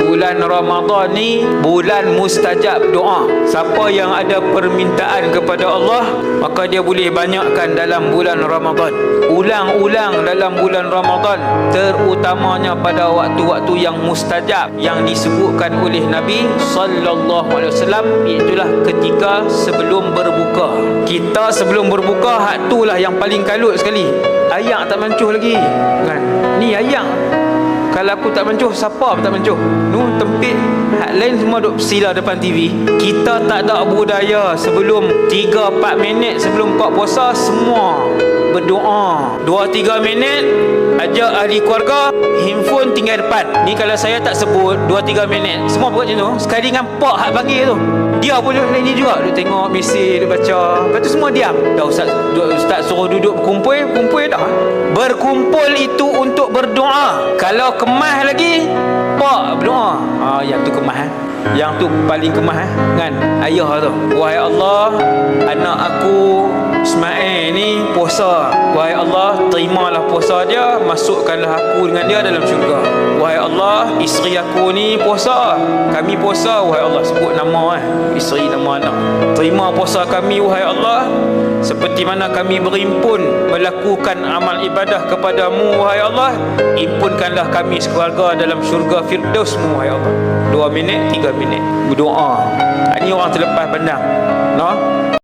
Bulan Ramadan ni bulan mustajab doa. Siapa yang ada permintaan kepada Allah, maka dia boleh banyakkan dalam bulan Ramadan. Ulang-ulang dalam bulan Ramadan, terutamanya pada waktu-waktu yang mustajab yang disebutkan oleh Nabi sallallahu alaihi wasallam, itulah ketika sebelum berbuka. Kita sebelum berbuka, hak tu lah yang paling kalut sekali. Ayak tak mancuh lagi kan? Ni ayak, kalau aku tak mencuh, siapa tak mencuh? Tempit. Hak lain semua duk sila depan TV. Kita tak ada budaya sebelum 3-4 minit sebelum buka puasa semua berdoa. 2-3 minit ajak ahli keluarga, handphone tinggal depan. Ni kalau saya tak sebut 2-3 minit, semua buat macam tu. Sekali dengan pak hak panggil tu, dia pun ni juga duk tengok mesej, duk baca. Lepas tu semua diam. Dah ustaz suruh duduk kumpul dah. Berkumpul itu untuk berdoa. Kalau kemas lagi, pak berdoa. Yang tu kemas Yang tu paling kemas kan? Ayah tu, wahai Allah, anak aku Ismail ni puasa. Wahai Allah, terimalah puasa dia, masukkanlah aku dengan dia dalam syurga. Wahai Allah, isteri aku ni puasa, kami puasa. Wahai Allah, sebut nama isteri, nama anak. Terima puasa kami wahai Allah, seperti mana kami berimpun melakukan amal ibadah kepadamu wahai Allah, impunkanlah kami sekeluarga dalam syurga Firdausmu wahai Allah. 2 minit, 3 minit berdoa. Ini orang terlepas pandang, no?